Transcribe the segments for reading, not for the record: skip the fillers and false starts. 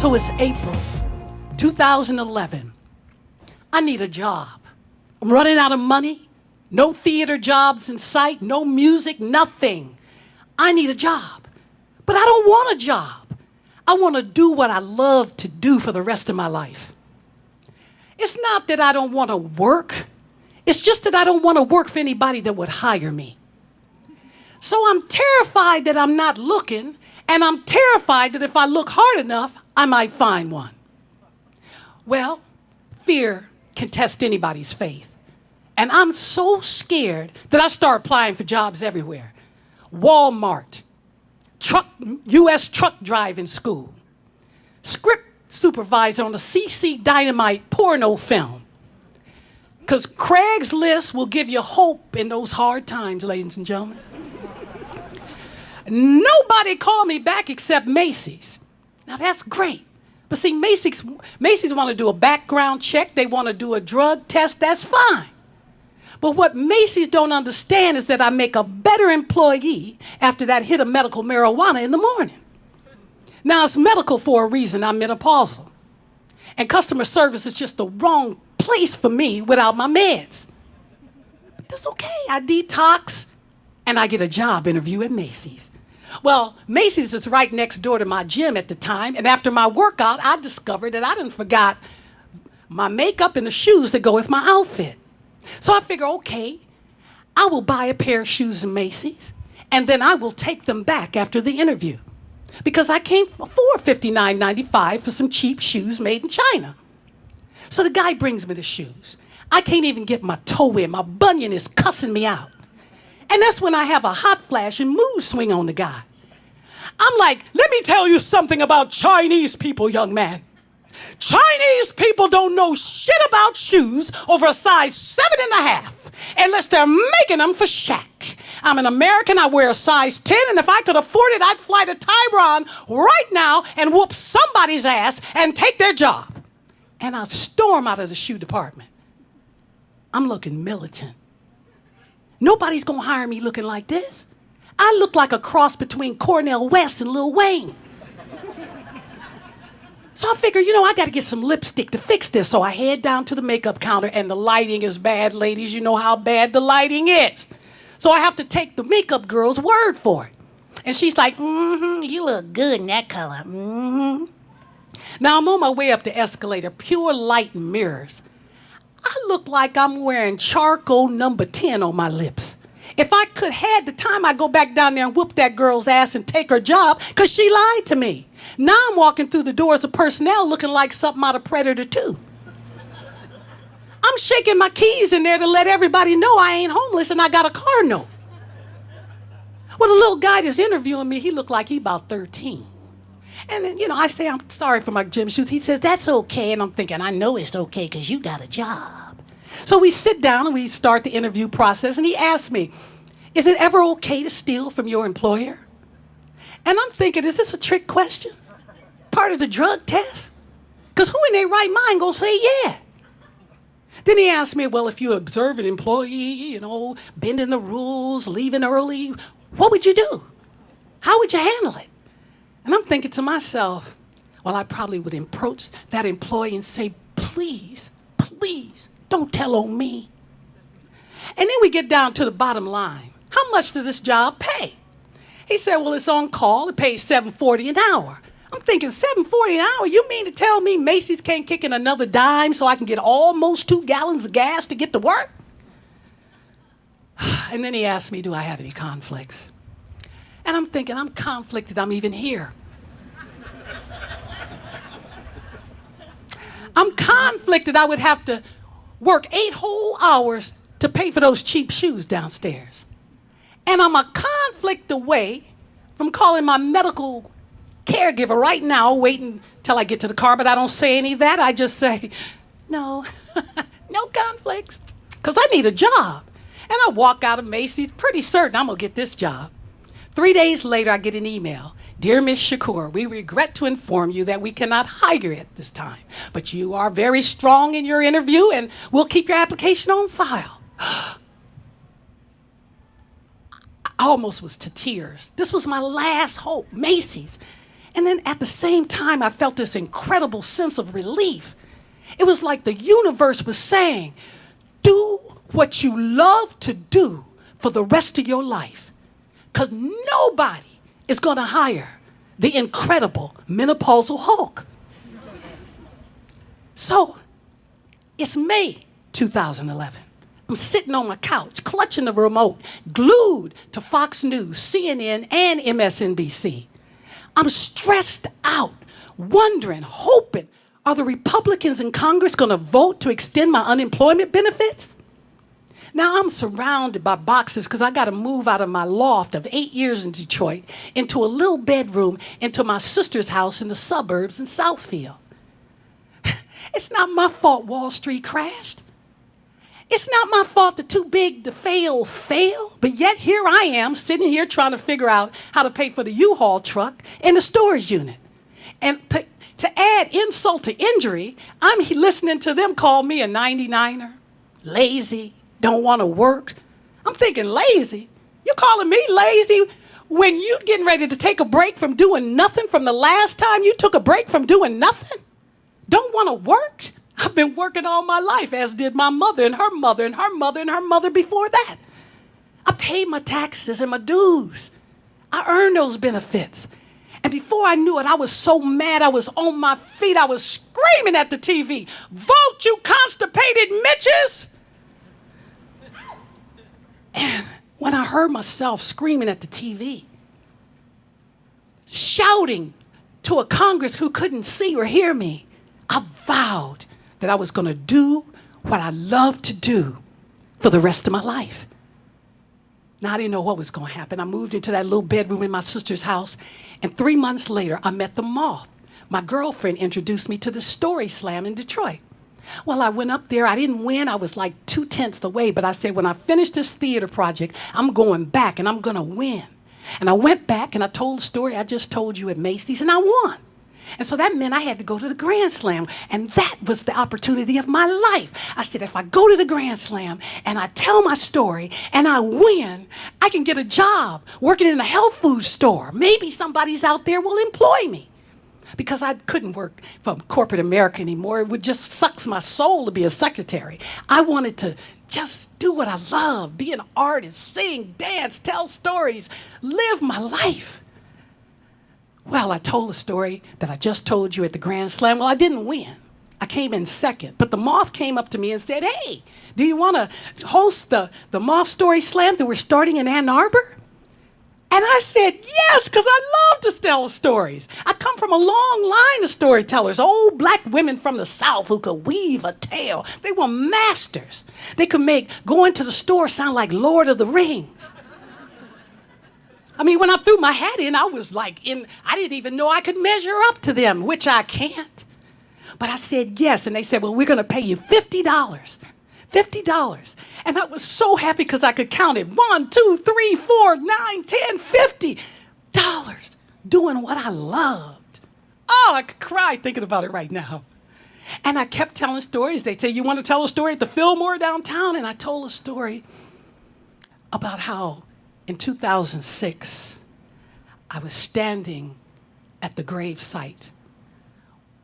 So it's April 2011. I need a job. I'm running out of money. No theater jobs in sight, no music, nothing. I need a job. But I don't want a job. I want to do what I love to do for the rest of my life. It's not that I don't want to work. It's just that I don't want to work for anybody that would hire me. So I'm terrified that I'm not looking, and I'm terrified that if I look hard enough, I might find one. Well, fear can test anybody's faith. And I'm so scared that I start applying for jobs everywhere. Walmart, U.S. truck driving school, script supervisor on a CC Dynamite porno film. Because Craigslist will give you hope in those hard times, ladies and gentlemen. Nobody called me back except Macy's. Now that's great. But see, Macy's want to do a background check. They want to do a drug test. That's fine. But what Macy's don't understand is that I make a better employee after that hit of medical marijuana in the morning. Now, it's medical for a reason. I'm menopausal. And customer service is just the wrong place for me without my meds. But that's okay. I detox, and I get a job interview at Macy's. Well, Macy's is right next door to my gym at the time, and after my workout, I discovered that I done forgot my makeup and the shoes that go with my outfit. So I figure, okay, I will buy a pair of shoes in Macy's, and then I will take them back after the interview. Because I can't afford $59.95 for some cheap shoes made in China. So the guy brings me the shoes. I can't even get my toe in. My bunion is cussing me out. And that's when I have a hot flash and mood swing on the guy. I'm like, let me tell you something about Chinese people, young man. Chinese people don't know shit about shoes over a size 7.5 unless they're making them for Shaq. I'm an American, I wear a size 10, and if I could afford it, I'd fly to Taiwan right now and whoop somebody's ass and take their job. And I'd storm out of the shoe department. I'm looking militant. Nobody's gonna hire me looking like this. I look like a cross between Cornel West and Lil Wayne. So I figure, I got to get some lipstick to fix this. So I head down to the makeup counter, and the lighting is bad, ladies. You know how bad the lighting is. So I have to take the makeup girl's word for it. And she's like, you look good in that color. Now I'm on my way up the escalator, pure light and mirrors. I look like I'm wearing charcoal number 10 on my lips. If I could had the time, I'd go back down there and whoop that girl's ass and take her job because she lied to me. Now I'm walking through the doors of personnel looking like something out of Predator 2. I'm shaking my keys in there to let everybody know I ain't homeless and I got a car note. Well, the little guy that's interviewing me, he looked like he about 13. And then, I say, I'm sorry for my gym shoes. He says, that's okay. And I'm thinking, I know it's okay because you got a job. So we sit down and we start the interview process, and he asked me, is it ever okay to steal from your employer? And I'm thinking, is this a trick question? Part of the drug test? Because who in their right mind gonna say yeah? Then he asked me, well, if you observe an employee, bending the rules, leaving early, what would you do? How would you handle it? And I'm thinking to myself, well, I probably would approach that employee and say, please, don't tell on me. And then we get down to the bottom line. How much does this job pay? He said, well, it's on call. It pays $7.40 an hour. I'm thinking, $7.40 an hour? You mean to tell me Macy's can't kick in another dime so I can get almost 2 gallons of gas to get to work? And then he asked me, do I have any conflicts? And I'm thinking, I'm conflicted. I'm even here. I'm conflicted. I would have to work 8 whole hours to pay for those cheap shoes downstairs. And I'm a conflict away from calling my medical caregiver right now, waiting till I get to the car, but I don't say any of that. I just say, no, no conflicts, because I need a job. And I walk out of Macy's pretty certain I'm going to get this job. 3 days later, I get an email. Dear Miss Shakoor, we regret to inform you that we cannot hire you at this time, but you are very strong in your interview and we'll keep your application on file. I almost was to tears. This was my last hope, Macy's. And then at the same time, I felt this incredible sense of relief. It was like the universe was saying, do what you love to do for the rest of your life. Because nobody is going to hire the incredible menopausal Hulk. So it's May 2011. I'm sitting on my couch, clutching the remote, glued to Fox News, CNN, and MSNBC. I'm stressed out, wondering, hoping, are the Republicans in Congress going to vote to extend my unemployment benefits? Now I'm surrounded by boxes because I got to move out of my loft of 8 years in Detroit into a little bedroom into my sister's house in the suburbs in Southfield. It's not my fault Wall Street crashed. It's not my fault the too big to fail failed, but yet here I am sitting here trying to figure out how to pay for the U-Haul truck and the storage unit. And to add insult to injury, I'm listening to them call me a 99er, lazy, don't want to work. I'm thinking, lazy? You calling me lazy when you getting ready to take a break from doing nothing from the last time you took a break from doing nothing? Don't want to work? I've been working all my life, as did my mother and her mother and her mother and her mother before that. I paid my taxes and my dues. I earned those benefits. And before I knew it, I was so mad I was on my feet. I was screaming at the TV, vote, you constipated Mitches! And when I heard myself screaming at the TV, shouting to a Congress who couldn't see or hear me, I vowed that I was going to do what I love to do for the rest of my life. Now, I didn't know what was going to happen. I moved into that little bedroom in my sister's house, and 3 months later, I met the Moth. My girlfriend introduced me to the Story Slam in Detroit. Well, I went up there. I didn't win. I was like 2/10 away, but I said, when I finish this theater project, I'm going back, and I'm going to win. And I went back, and I told the story I just told you at Macy's, and I won. And so that meant I had to go to the Grand Slam. And that was the opportunity of my life. I said, if I go to the Grand Slam and I tell my story and I win, I can get a job working in a health food store. Maybe somebody's out there will employ me. Because I couldn't work for corporate America anymore. It would just sucks my soul to be a secretary. I wanted to just do what I love, be an artist, sing, dance, tell stories, live my life. Well, I told the story that I just told you at the Grand Slam. Well, I didn't win. I came in second. But the Moth came up to me and said, hey, do you want to host the Moth Story Slam that we're starting in Ann Arbor? And I said, yes, because I love to tell stories. I come from a long line of storytellers, old black women from the South who could weave a tale. They were masters. They could make going to the store sound like Lord of the Rings. I mean, when I threw my hat in, I was like, I didn't even know I could measure up to them, which I can't. But I said yes, and they said, well, we're going to pay you $50. $50. And I was so happy because I could count it. 1, 2, 3, 4, 9, 10, $50. Doing what I loved. Oh, I could cry thinking about it right now. And I kept telling stories. They say, you want to tell a story at the Fillmore downtown? And I told a story about how in 2006, I was standing at the grave site,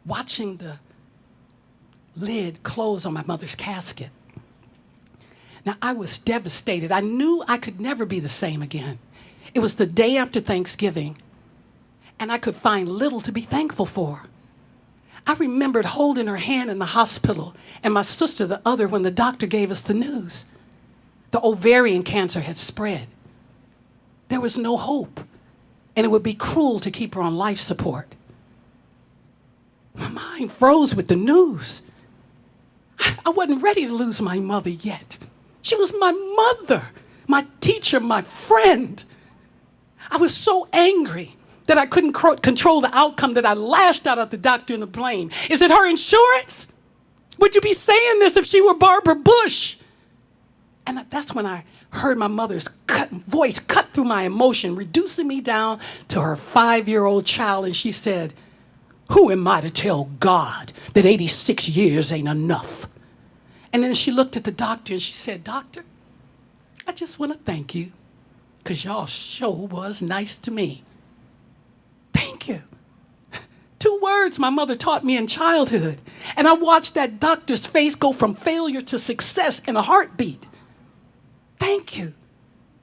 watching the lid close on my mother's casket. Now, I was devastated. I knew I could never be the same again. It was the day after Thanksgiving, and I could find little to be thankful for. I remembered holding her hand in the hospital and my sister the other when the doctor gave us the news. The ovarian cancer had spread. There was no hope, and it would be cruel to keep her on life support. My mind froze with the news. I wasn't ready to lose my mother yet. She was my mother, my teacher, my friend. I was so angry that I couldn't control the outcome that I lashed out at the doctor in the plane. Is it her insurance? Would you be saying this if she were Barbara Bush? And that's when I heard my mother's voice cut through my emotion, reducing me down to her 5-year-old child. And she said, who am I to tell God that 86 years ain't enough? And then she looked at the doctor and she said, Doctor, I just want to thank you because y'all sure was nice to me. Thank you. words my mother taught me in childhood. And I watched that doctor's face go from failure to success in a heartbeat. Thank you.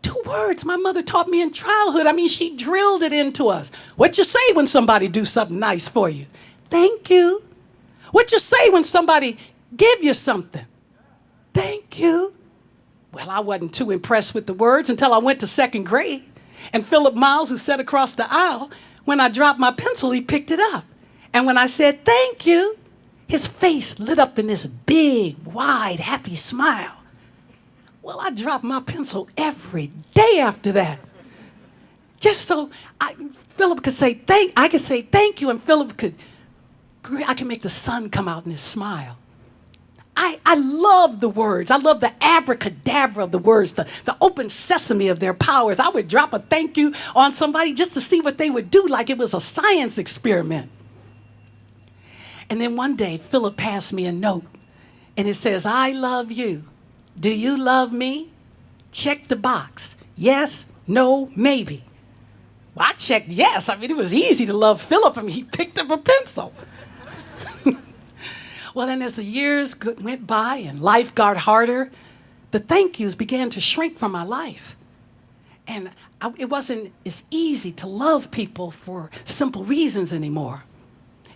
2 words my mother taught me in childhood. I mean, she drilled it into us. What you say when somebody do something nice for you? Thank you. What you say when somebody give you something? Thank you. Well, I wasn't too impressed with the words until I went to 2nd grade. And Philip Miles, who sat across the aisle, when I dropped my pencil, he picked it up. And when I said, thank you, his face lit up in this big, wide, happy smile. Well, I dropped my pencil every day after that. Just so Philip could say I could say thank you, and I could make the sun come out in his smile. I love the words. I love the abracadabra of the words, the open sesame of their powers. I would drop a thank you on somebody just to see what they would do, like it was a science experiment. And then one day, Philip passed me a note, and it says, I love you. Do you love me? Check the box. Yes, no, maybe. Well, I checked yes. I mean, it was easy to love Philip. I mean, he picked up a pencil. Well, then as the years went by and life got harder, the thank yous began to shrink from my life. And it wasn't as easy to love people for simple reasons anymore.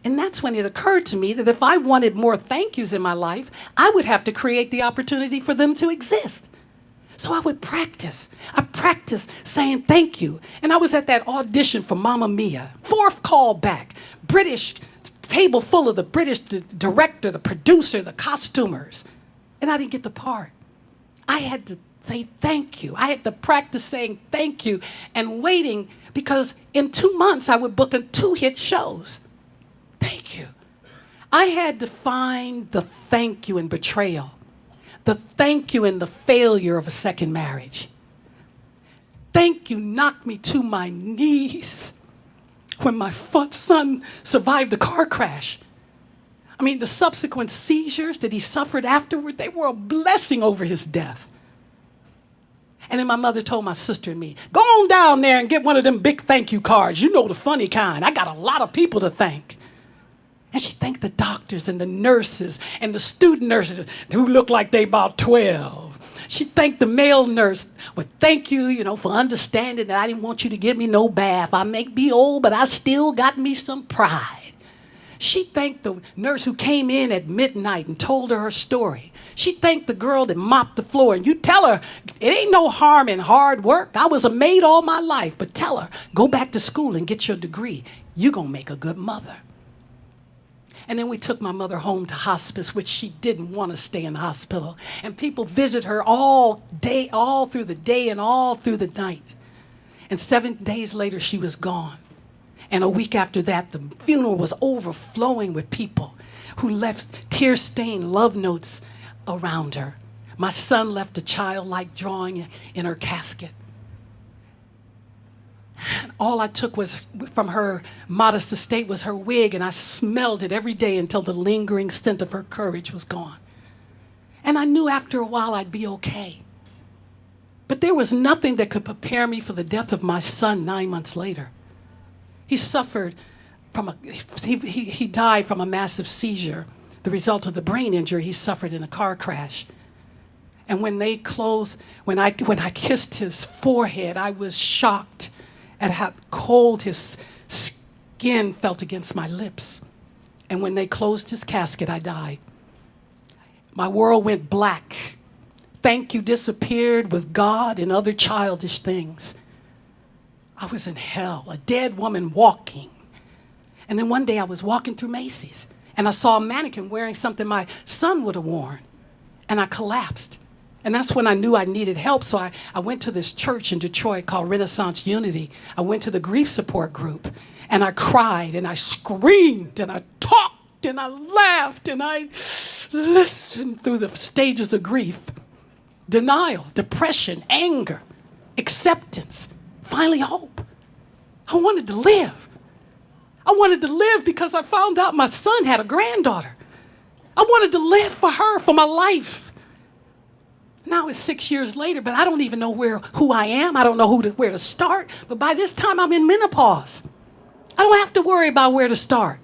And that's when it occurred to me that if I wanted more thank yous in my life, I would have to create the opportunity for them to exist. So I would practice. I practiced saying thank you. And I was at that audition for Mamma Mia, 4th call back, British table full of the British director, the producer, the costumers. And I didn't get the part. I had to say thank you. I had to practice saying thank you and waiting, because in 2 months I would book 2 hit shows. Thank you. I had to find the thank you in betrayal, the thank you in the failure of a second marriage. Thank you knocked me to my knees when my son survived the car crash. I mean, the subsequent seizures that he suffered afterward, they were a blessing over his death. And then my mother told my sister and me, go on down there and get one of them big thank you cards. You know, the funny kind. I got a lot of people to thank. And she thanked the doctors and the nurses and the student nurses who looked like they about 12. She thanked the male nurse with thank you, for understanding that I didn't want you to give me no bath. I may be old, but I still got me some pride. She thanked the nurse who came in at midnight and told her story. She thanked the girl that mopped the floor. And you tell her, it ain't no harm in hard work. I was a maid all my life. But tell her, go back to school and get your degree. You're going to make a good mother. And then we took my mother home to hospice, which she didn't want to stay in the hospital. And people visit her all day, all through the day and all through the night. And 7 days later, she was gone. And a week after that, the funeral was overflowing with people who left tear-stained love notes around her. My son left a childlike drawing in her casket. All I took was from her modest estate was her wig, and I smelled it every day until the lingering scent of her courage was gone. And I knew after a while I'd be okay. But there was nothing that could prepare me for the death of my son 9 months later. He suffered he died from a massive seizure, the result of the brain injury he suffered in a car crash. And when I kissed his forehead, I was shocked at how cold his skin felt against my lips. And when they closed his casket, I died. My world went black. Thank you disappeared with God and other childish things. I was in hell, a dead woman walking. And then one day I was walking through Macy's, and I saw a mannequin wearing something my son would have worn. And I collapsed. And that's when I knew I needed help. So I went to this church in Detroit called Renaissance Unity. I went to the grief support group, and I cried and I screamed and I talked and I laughed and I listened through the stages of grief. Denial, depression, anger, acceptance, finally hope. I wanted to live. I wanted to live because I found out my son had a granddaughter. I wanted to live for her, for my life. Now it's 6 years later, but I don't even know who I am. I don't know where to start. But by this time, I'm in menopause. I don't have to worry about where to start.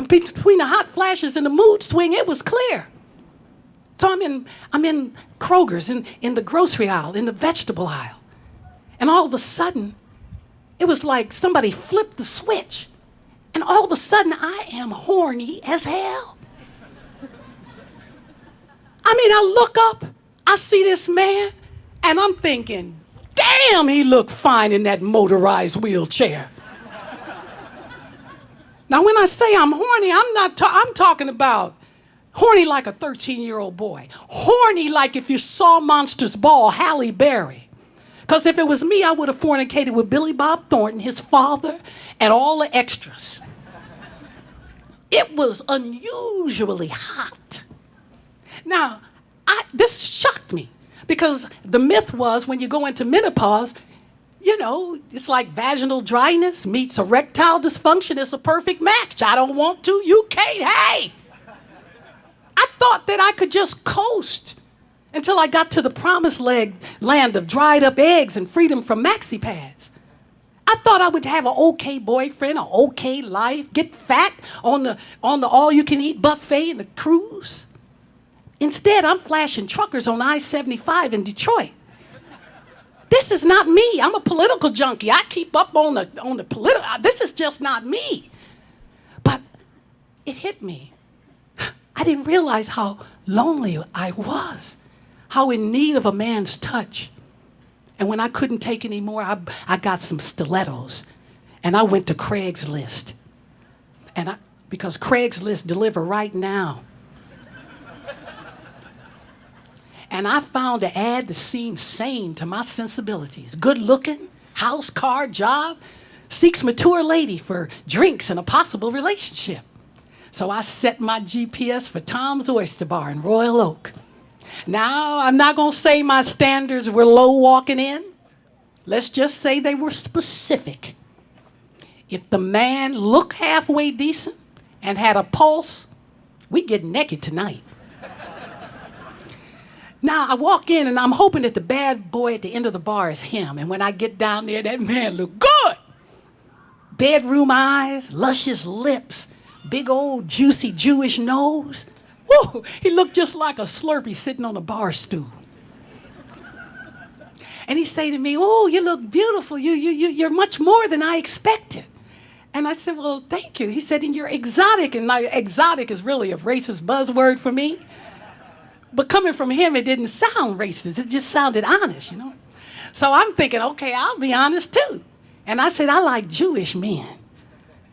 Between the hot flashes and the mood swing, it was clear. So I'm in Kroger's, in the grocery aisle, in the vegetable aisle. And all of a sudden, it was like somebody flipped the switch. And all of a sudden, I am horny as hell. I mean, I look up, I see this man, and I'm thinking, damn, he looked fine in that motorized wheelchair. Now, when I say I'm horny, I'm talking about horny like a 13-year-old boy. Horny like if you saw Monsters Ball, Halle Berry. Because if it was me, I would have fornicated with Billy Bob Thornton, his father, and all the extras. It was unusually hot. Now, this shocked me because the myth was when you go into menopause, you know, it's like vaginal dryness meets erectile dysfunction. It's a perfect match. I don't want to, you can't, hey! I thought that I could just coast until I got to the promised land of dried up eggs and freedom from maxi pads. I thought I would have an okay boyfriend, an okay life, get fat on the all-you-can-eat buffet and the cruise. Instead, I'm flashing truckers on I-75 in Detroit. This is not me. I'm a political junkie. I keep up on the political. This is just not me. But it hit me. I didn't realize how lonely I was, how in need of a man's touch. And when I couldn't take any more, I got some stilettos, and I went to Craigslist. Because Craigslist deliver right now. And I found an ad that seemed sane to my sensibilities. Good looking, house, car, job, seeks mature lady for drinks and a possible relationship. So I set my GPS for Tom's Oyster Bar in Royal Oak. Now, I'm not gonna say my standards were low walking in. Let's just say they were specific. If the man looked halfway decent and had a pulse, we get naked tonight. Now, I walk in and I'm hoping that the bad boy at the end of the bar is him. And when I get down there, that man look good. Bedroom eyes, luscious lips, big old juicy Jewish nose. Woo, he looked just like a Slurpee sitting on a bar stool. And he say to me, oh, you look beautiful. You're much more than I expected. And I said, well, thank you. He said, and you're exotic. And exotic is really a racist buzzword for me. But coming from him, it didn't sound racist. It just sounded honest, you know? So I'm thinking, okay, I'll be honest too. And I said, I like Jewish men.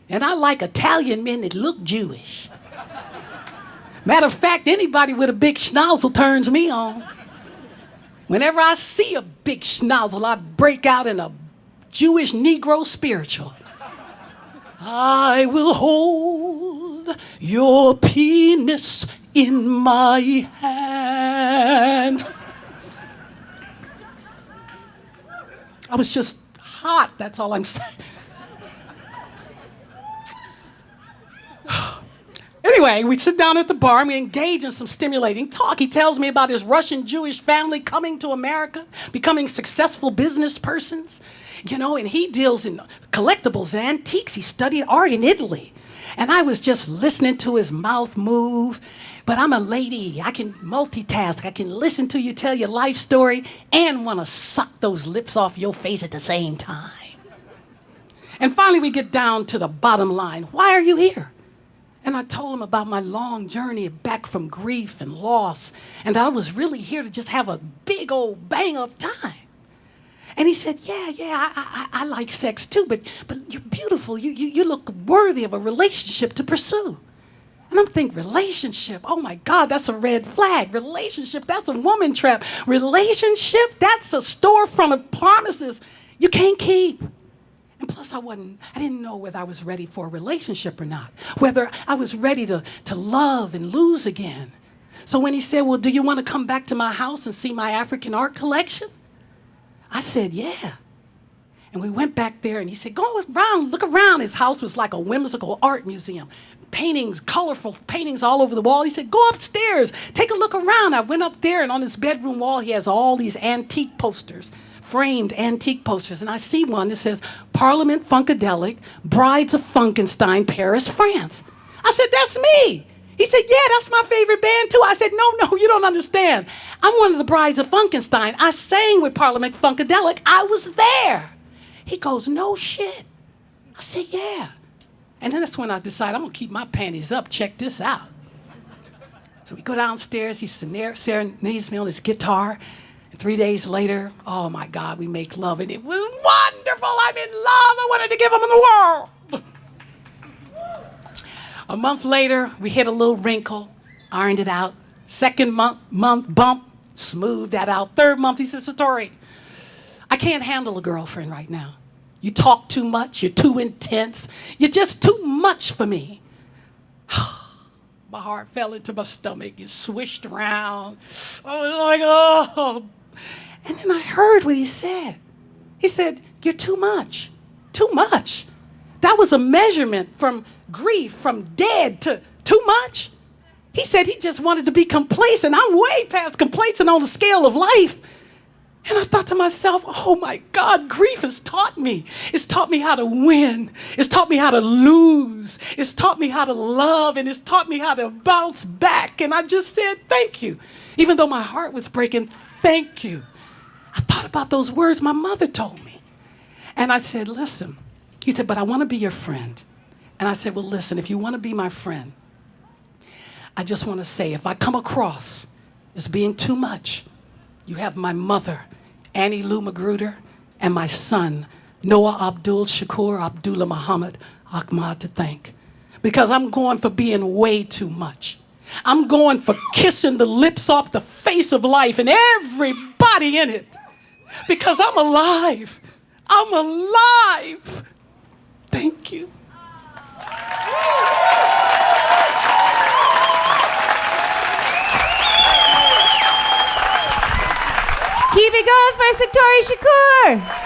And I like Italian men that look Jewish. Matter of fact, anybody with a big schnozzle turns me on. Whenever I see a big schnozzle, I break out in a Jewish Negro spiritual. I will hold your penis in my hand. I was just hot, that's all I'm saying. Anyway, we sit down at the bar and we engage in some stimulating talk. He tells me about his Russian Jewish family coming to America, becoming successful business persons, you know, and he deals in collectibles and antiques. He studied art in Italy. And I was just listening to his mouth move. But I'm a lady. I can multitask. I can listen to you tell your life story and want to suck those lips off your face at the same time. And finally, we get down to the bottom line. Why are you here? And I told him about my long journey back from grief and loss, and that I was really here to just have a big old bang-up time. And he said, yeah, I like sex too, but you're beautiful. You look worthy of a relationship to pursue. And I'm thinking, relationship? Oh my God, that's a red flag. Relationship, that's a woman trap. Relationship, that's a storefront of promises you can't keep. And plus, I didn't know whether I was ready for a relationship or not, whether I was ready to love and lose again. So when he said, well, do you want to come back to my house and see my African art collection? I said, yeah. And we went back there and he said, go around, look around. His house was like a whimsical art museum. Paintings, colorful paintings all over the wall. He said, go upstairs, take a look around. I went up there and on his bedroom wall, he has all these antique posters. Framed antique posters, and I see one that says, Parliament Funkadelic, Brides of Funkenstein, Paris, France. I said, that's me. He said, yeah, that's my favorite band too. I said, no, you don't understand. I'm one of the brides of Funkenstein. I sang with Parliament Funkadelic. I was there. He goes, no shit. I said, yeah. And then that's when I decided I'm going to keep my panties up. Check this out. So we go downstairs. He serenades me on his guitar. And 3 days later, oh my God, we make love. And it was wonderful. I'm in love. I wanted to give him the world. A month later, we hit a little wrinkle, ironed it out. Second month bump, smoothed that out. Third month, he said, Satori, I can't handle a girlfriend right now. You talk too much. You're too intense. You're just too much for me. My heart fell into my stomach. It swished around. I was like, oh. And then I heard what he said. He said, you're too much. Too much. That was a measurement from grief, from dead to too much. He said he just wanted to be complacent. I'm way past complacent on the scale of life. And I thought to myself, oh my God, grief has taught me. It's taught me how to win. It's taught me how to lose. It's taught me how to love, and it's taught me how to bounce back. And I just said, thank you. Even though my heart was breaking, thank you. I thought about those words my mother told me. And I said, listen. He said, but I want to be your friend. And I said, well, listen, if you want to be my friend, I just want to say, if I come across as being too much, you have my mother, Annie Lou Magruder, and my son, Noah Abdul Shakoor Abdullah Muhammad Ahmad to thank. Because I'm going for being way too much. I'm going for kissing the lips off the face of life and everybody in it. Because I'm alive. I'm alive. Thank you. Keep it going for Satori Shakoor.